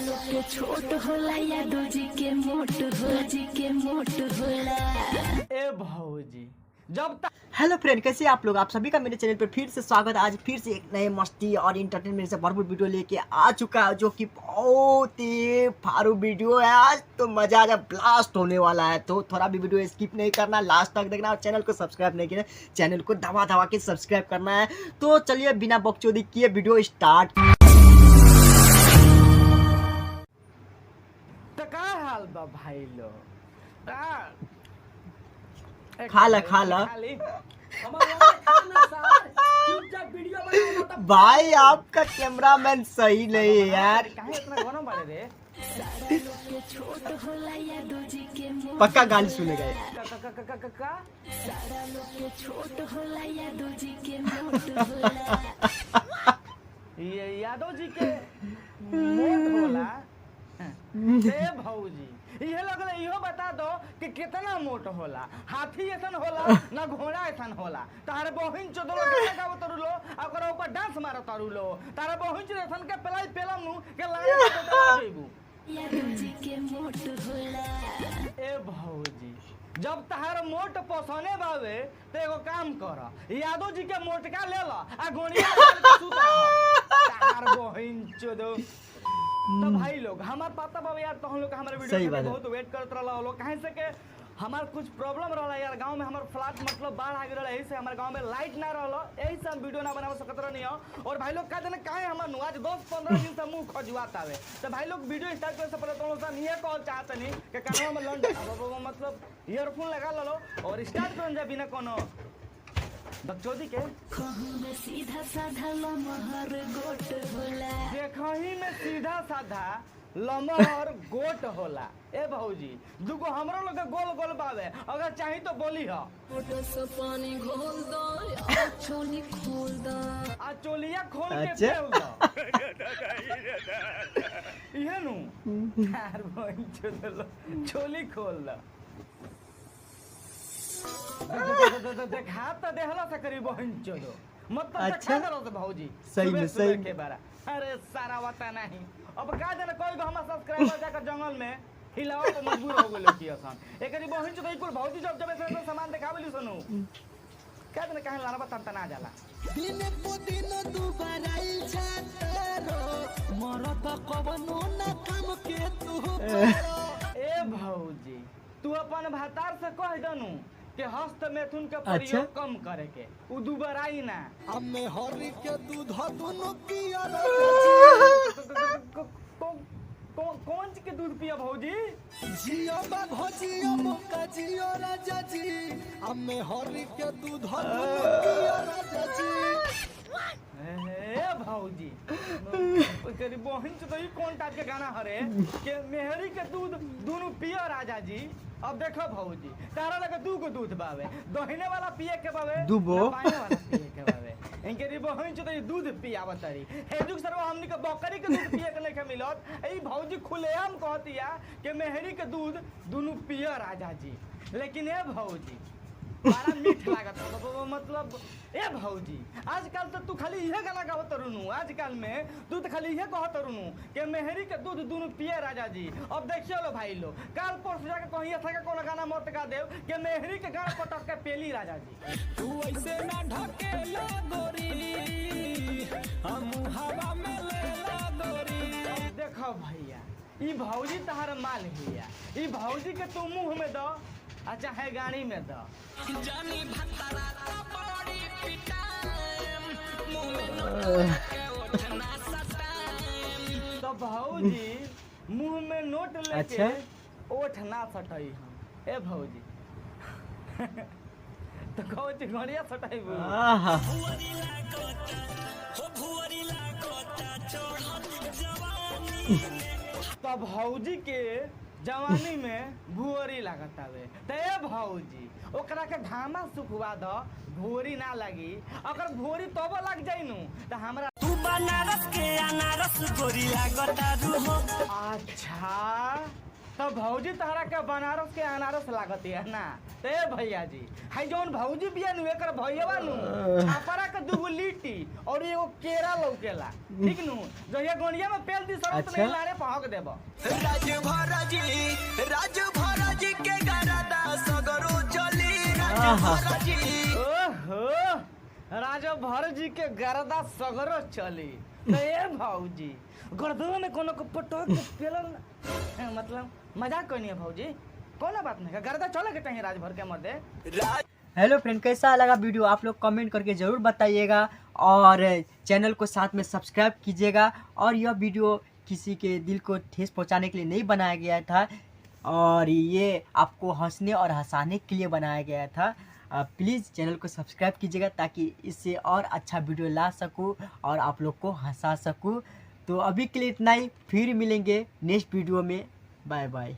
के छोट होला या दूजी के मोट होला जी के मोट होला। ए भौजी जब तक हेलो फ्रेंड, कैसे आप लोग? आप सभी का मेरे चैनल पर फिर से स्वागत। आज फिर से एक नए मस्ती और इंटरटेनमेंट से भरपूर वीडियो लेके आ चुका है, जो कि बहुत ही फारू वीडियो है। आज तो मजा आ ब्लास्ट होने वाला है, तो थोड़ा भी वीडियो स्किप नहीं करना, लास्ट तक देखना और चैनल को सब्सक्राइब नहीं किया चैनल को दबा दबा के सब्सक्राइब करना है। तो चलिए बिना बकचोदी किए वीडियो स्टार्ट। तो का हाल बा भाई लोग? खा ला भाई, आपका कैमरामैन सही नहीं है यार। पक्का गाली सुनेगा ये यादव जी के मोट होला। ए भौजी ये लोग इहो बता दो कि कितना मोट होला। हाथी ऐसन होला ना घोड़ा ऐसन होला। तारे बहिन चोदलो गाना गावत लो ओकरा ऊपर डांस मारत लो। तारे बहिन चोद ऐसन के पेलाई पेलम नु के लागे तो जेबू या दूजी के मोट होला। ए भौजी जब तहार मोट पसने बावे तो एगो काम कर, यादव जी के मोटका ले ला आ गोनिया के सुता तार बहिन चोदो। तो भाई लोग हमार पता बाबा यार, तो हम लोग हमारे वीडियो में बहुत वेट करत रहला लोग। कहीं से के हमार कुछ प्रॉब्लम रहला यार, गांव में हमार फ्लैट मतलब बाढ़ आ गई, यही से हमारे गांव में लाइट ना रहला, यही से हम वीडियो ना बना सकत रहनी हो। और भाई लोग का जाने काहे हमर नु आज 10-15 दिन से मुंह खजुआत आवे। तो भाई लोग वीडियो स्टार्ट करे से पहले तो लोग ये कॉल चाहतनी कि कानवा में लंड मतलब ईयरफोन लगा लो और स्टार्ट करन जा बिना कोनो बकचोदी के। कहूं में सीधा साधा लमहर गोट होला। देखही में सीधा साधा लमहर गोट होला। ए भौजी दुगो हमरो लोग गोल गोल बावे, अगर चाही तो बोली ह। फोटो से पानी घोल दो या चोली खोल दो। आ चोलिया खोल के फेल दो इहे नु यार बहिन चोदलो चोली खोल दो। देख हाथ तो देहला से करी बहिन चोदो मतलब अच्छा से भौजी सही में सही के बारा। अरे सारा वता नहीं अब का जाने कोई को हमरा सब्सक्राइबर जाकर जंगल में हिलाओ तो मजबूर हो गेलो की आसान एकरी बहिन चोदो इकुल भौजी जब ऐसे सामान देखावली सुनु का जाने काहे लाना बता ना जाला। दिन को दिन दुबाराई छातरो मरत कवनो ना काम के तू ए भौजी तू अपन भातार से कह दनु के हस्त मैथुन के प्रयोग कम करे के उ दुबराई ना। हमें हरी के दूध दोनों पिया कौन के दूध पिया भौजी? जियो बा भजियो मुका जियो राजा जी, हमें हरी के दूध दोनों पिया राजा जी। ए भौजी तेरी बहन से तो ये कौन टाइप के गाना हरे के मेहरी के दूध दोनों पिया राजा जी। अब देखो भौजी तारा लगे दू को दूध बावे, दहिने वाला पिए के बावे दूबो बाएं वाला पिए के बावे। इनके री बहन से तो ये दूध पियावत तारी हेजुक सरवा हमनी के बकरी के दूध पिए के नहीं के मिलत। ए भौजी खुलेआम कहतिया के मेहरी के दूध दोनों पिया राजा जी। लेकिन ए भौजी बड़ा मीठ लागत मतलब ए भौजी आजकल तो तू खाली इहे गाना गावत रुनु। आजकल में तू तो खाली इहे कहत रुनु के मेहरी के दूध दोनों पिए राजा जी। अब देखियो लो भाई लो काल परसों जाके कहिया था के कोनो गाना मत गा देव के मेहरी के गाना पटक के पेली राजा जी। तू ऐसे ना ढकेला गोरी हम हवा में लेला गोरी। देखो भैया ई भौजी तहार माल हिया, ई भौजी के तू मुंह में दो अच्छा है गाड़ी में दो जानी भतरा तो बड़ी पिटाएम मुंह में नोट के उठना सटाएम। तो भौजी मुंह में नोट लेके ओठ ना सटाई हम। ए भौजी तो कौन घड़िया सटाई बू भुवरी लागोता चढ़ल जवानी तो भौजी के जवानी में भुवरी लागत आवे। तो ए भौजी ओकरा के घामा सुखवा दो भुवरी ना लगी, अगर भुवरी तब लग जाई नु तो हमरा तू बनारस के अनारस गोरी लागता रूहो। अच्छा तो भौजी तहरा के बनारस के अनारस लागत है ना। ते भैया जी हाई जौन भौजी बिया नु एकर भैयावा नु छापरा के दुगो लिट्टी और एगो केरा लौकेला ठीक नु जो ये गोनिया में पेल दी सरत अच्छा। नहीं लारे पहक देबो। राज जी के गरदा सगरो चली आहा। ओहो राजा भर जी के गरदा सगरो चली। तो ए भौजी गर्दवा में कोनो को पटक के पेलन मतलब मजाक कोनी है भौजी कोनो बात नहीं गर्दा चले के चाहिए राजभर के मध्य। हेलो फ्रेंड, कैसा लगा वीडियो आप लोग कमेंट करके ज़रूर बताइएगा और चैनल को साथ में सब्सक्राइब कीजिएगा। और यह वीडियो किसी के दिल को ठेस पहुंचाने के लिए नहीं बनाया गया था और ये आपको हंसने और हंसाने के लिए बनाया गया था। प्लीज़ चैनल को सब्सक्राइब कीजिएगा ताकि इससे और अच्छा वीडियो ला सकूं और आप लोग को हंसा सकूं। तो अभी के लिए इतना ही, फिर मिलेंगे नेक्स्ट वीडियो में। Bye by.